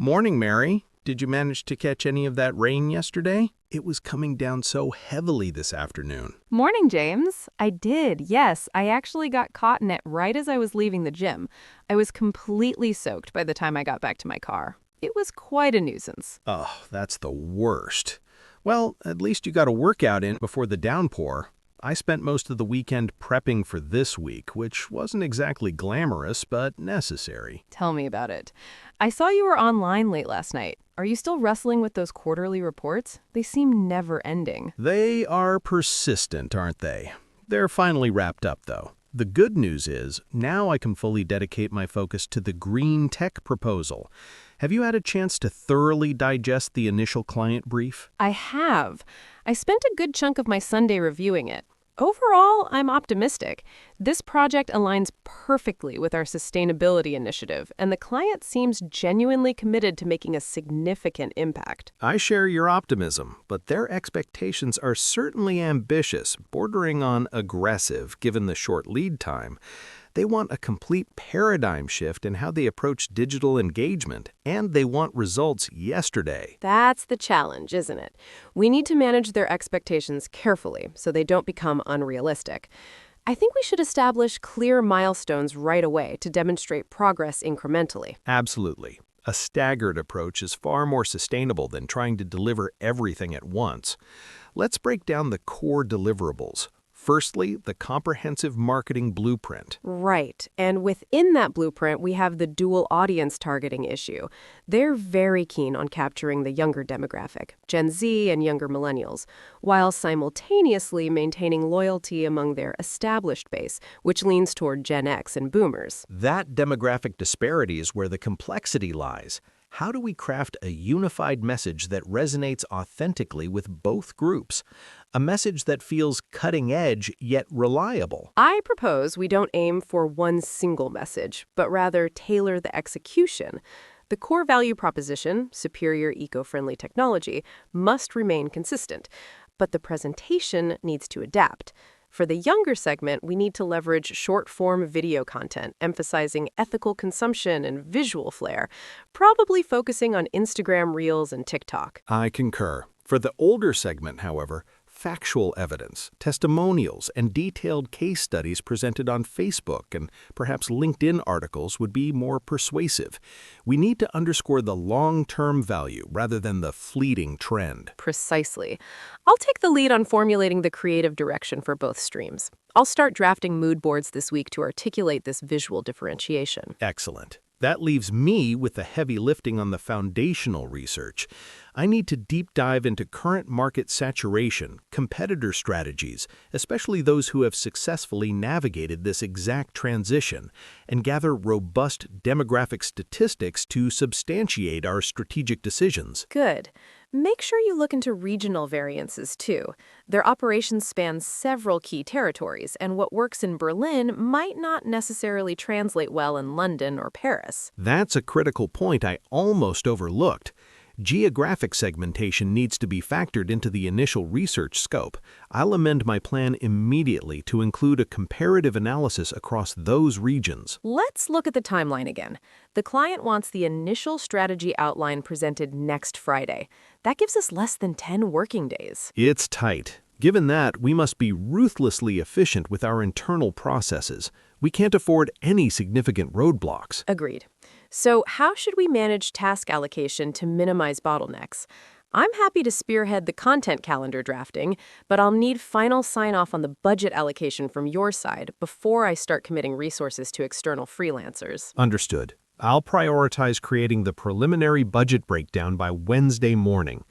Morning, Mary. Did you manage to catch any of that rain yesterday? It was coming down so heavily this afternoon. Morning, James. I did, yes. I actually got caught in it right as I was leaving the gym. I was completely soaked by the time I got back to my car. It was quite a nuisance. Oh, that's the worst. Well, at least you got a workout in before the downpour. I spent most of the weekend prepping for this week, which wasn't exactly glamorous, but necessary. Tell me about it. I saw you were online late last night. Are you still wrestling with those quarterly reports? They seem never-ending. They are persistent, aren't they? They're finally wrapped up, though. The good news is, now I can fully dedicate my focus to the GreenTech proposal. Have you had a chance to thoroughly digest the initial client brief? I have. I spent a good chunk of my Sunday reviewing it. Overall, I'm optimistic. This project aligns perfectly with our sustainability initiative, and the client seems genuinely committed to making a significant impact. I share your optimism, but their expectations are certainly ambitious, bordering on aggressive, given the short lead time. They want a complete paradigm shift in how they approach digital engagement, and they want results yesterday. That's the challenge, isn't it? We need to manage their expectations carefully so they don't become unrealistic. I think we should establish clear milestones right away to demonstrate progress incrementally. Absolutely. A staggered approach is far more sustainable than trying to deliver everything at once. Let's break down the core deliverables. Firstly, the comprehensive marketing blueprint. Right. And within that blueprint, we have the dual audience targeting issue. They're very keen on capturing the younger demographic, Gen Z and younger millennials, while simultaneously maintaining loyalty among their established base, which leans toward Gen X and boomers. That demographic disparity is where the complexity lies. How do we craft a unified message that resonates authentically with both groups? A message that feels cutting edge yet reliable. I propose we don't aim for one single message, but rather tailor the execution. The core value proposition, superior eco-friendly technology, must remain consistent, but the presentation needs to adapt. For the younger segment, we need to leverage short-form video content, emphasizing ethical consumption and visual flair, probably focusing on Instagram Reels and TikTok. I concur. For the older segment, however, factual evidence, testimonials, and detailed case studies presented on Facebook and perhaps LinkedIn articles would be more persuasive. We need to underscore the long-term value rather than the fleeting trend. Precisely. I'll take the lead on formulating the creative direction for both streams. I'll start drafting mood boards this week to articulate this visual differentiation. Excellent. That leaves me with the heavy lifting on the foundational research. I need to deep dive into current market saturation, competitor strategies, especially those who have successfully navigated this exact transition, and gather robust demographic statistics to substantiate our strategic decisions. Good. Make sure you look into regional variances, too. Their operations span several key territories, and what works in Berlin might not necessarily translate well in London or Paris. That's a critical point I almost overlooked. Geographic segmentation needs to be factored into the initial research scope. I'll amend my plan immediately to include a comparative analysis across those regions. Let's look at the timeline again. The client wants the initial strategy outline presented next Friday. That gives us less than 10 working days. It's tight. Given that, we must be ruthlessly efficient with our internal processes. We can't afford any significant roadblocks. Agreed. So how should we manage task allocation to minimize bottlenecks? I'm happy to spearhead the content calendar drafting, but I'll need final sign-off on the budget allocation from your side before I start committing resources to external freelancers. Understood. I'll prioritize creating the preliminary budget breakdown by Wednesday morning.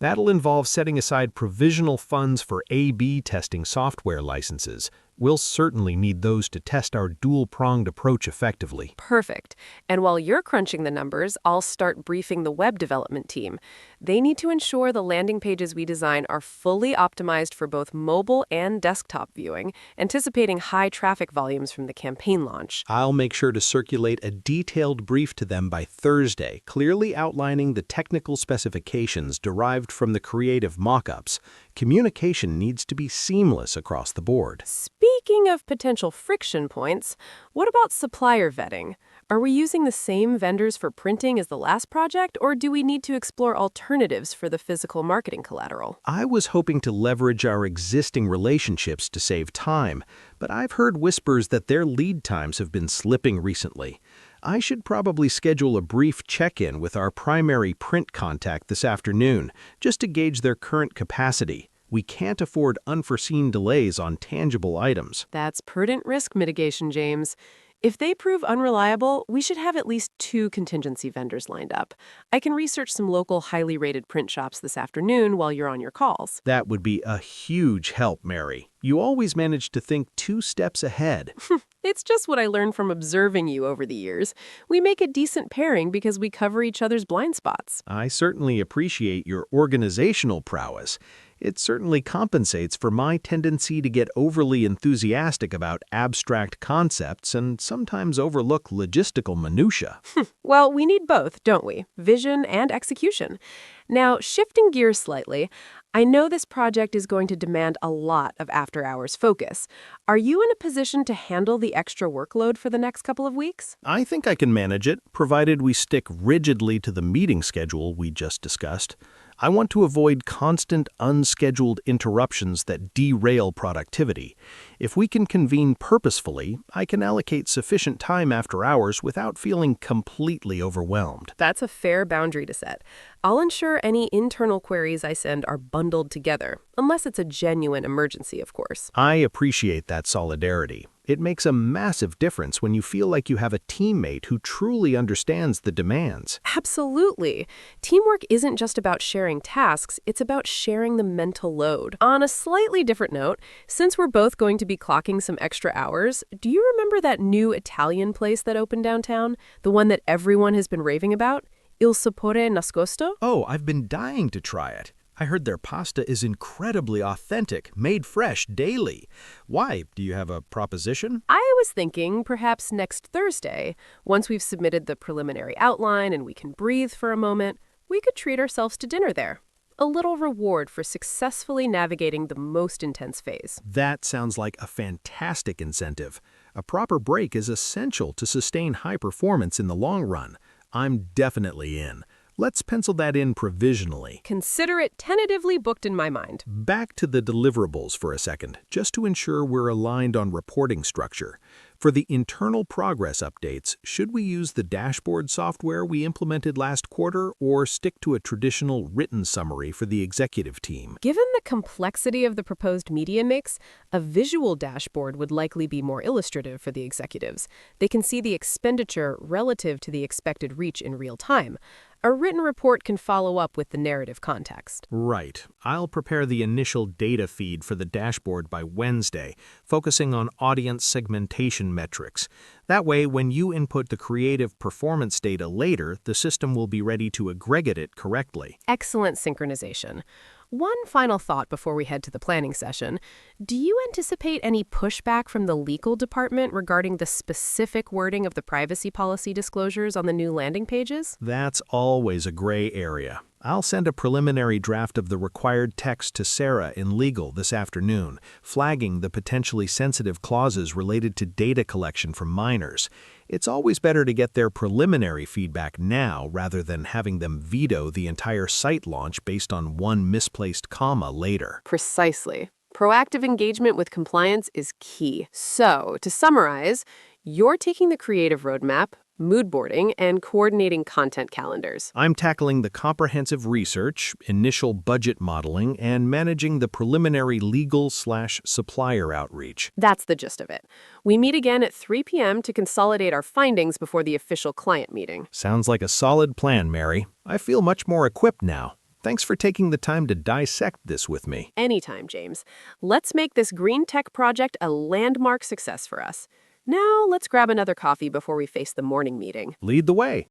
That'll involve setting aside provisional funds for A/B testing software licenses. We'll certainly need those to test our dual-pronged approach effectively. Perfect. And while you're crunching the numbers, I'll start briefing the web development team. They need to ensure the landing pages we design are fully optimized for both mobile and desktop viewing, anticipating high traffic volumes from the campaign launch. I'll make sure to circulate a detailed brief to them by Thursday, clearly outlining the technical specifications derived from the creative mock-ups. Communication needs to be seamless across the board. Speaking of potential friction points, what about supplier vetting? Are we using the same vendors for printing as the last project, or do we need to explore alternatives for the physical marketing collateral? I was hoping to leverage our existing relationships to save time, but I've heard whispers that their lead times have been slipping recently. I should probably schedule a brief check-in with our primary print contact this afternoon, just to gauge their current capacity. We can't afford unforeseen delays on tangible items. That's prudent risk mitigation, James. If they prove unreliable, we should have at least 2 contingency vendors lined up. I can research some local highly rated print shops this afternoon while you're on your calls. That would be a huge help, Mary. You always manage to think 2 steps ahead. It's just what I learned from observing you over the years. We make a decent pairing because we cover each other's blind spots. I certainly appreciate your organizational prowess. It certainly compensates for my tendency to get overly enthusiastic about abstract concepts and sometimes overlook logistical minutia. Well, we need both, don't we? Vision and execution. Now, shifting gears slightly, I know this project is going to demand a lot of after-hours focus. Are you in a position to handle the extra workload for the next couple of weeks? I think I can manage it, provided we stick rigidly to the meeting schedule we just discussed. I want to avoid constant, unscheduled interruptions that derail productivity. If we can convene purposefully, I can allocate sufficient time after hours without feeling completely overwhelmed. That's a fair boundary to set. I'll ensure any internal queries I send are bundled together, unless it's a genuine emergency, of course. I appreciate that solidarity. It makes a massive difference when you feel like you have a teammate who truly understands the demands. Absolutely. Teamwork isn't just about sharing tasks, it's about sharing the mental load. On a slightly different note, since we're both going to be clocking some extra hours, do you remember that new Italian place that opened downtown? The one that everyone has been raving about? Il Sapore Nascosto? Oh, I've been dying to try it. I heard their pasta is incredibly authentic, made fresh daily. Why? Do you have a proposition? I was thinking perhaps next Thursday, once we've submitted the preliminary outline and we can breathe for a moment, we could treat ourselves to dinner there. A little reward for successfully navigating the most intense phase. That sounds like a fantastic incentive. A proper break is essential to sustain high performance in the long run. I'm definitely in. Let's pencil that in provisionally. Consider it tentatively booked in my mind. Back to the deliverables for a second, just to ensure we're aligned on reporting structure. For the internal progress updates, should we use the dashboard software we implemented last quarter or stick to a traditional written summary for the executive team? Given the complexity of the proposed media mix, a visual dashboard would likely be more illustrative for the executives. They can see the expenditure relative to the expected reach in real time. A written report can follow up with the narrative context. Right. I'll prepare the initial data feed for the dashboard by Wednesday, focusing on audience segmentation metrics. That way, when you input the creative performance data later, the system will be ready to aggregate it correctly. Excellent synchronization. One final thought before we head to the planning session. Do you anticipate any pushback from the legal department regarding the specific wording of the privacy policy disclosures on the new landing pages? That's always a gray area. I'll send a preliminary draft of the required text to Sarah in legal this afternoon, flagging the potentially sensitive clauses related to data collection from minors. It's always better to get their preliminary feedback now rather than having them veto the entire site launch based on one misplaced comma later. Precisely. Proactive engagement with compliance is key. So, to summarize, you're taking the creative roadmap, mood boarding, and coordinating content calendars. I'm tackling the comprehensive research, initial budget modeling, and managing the preliminary legal/supplier outreach. That's the gist of it. We meet again at 3 p.m. to consolidate our findings before the official client meeting. Sounds like a solid plan, Mary. I feel much more equipped now. Thanks for taking the time to dissect this with me. Anytime, James. Let's make this GreenTech project a landmark success for us. Now, let's grab another coffee before we face the morning meeting. Lead the way.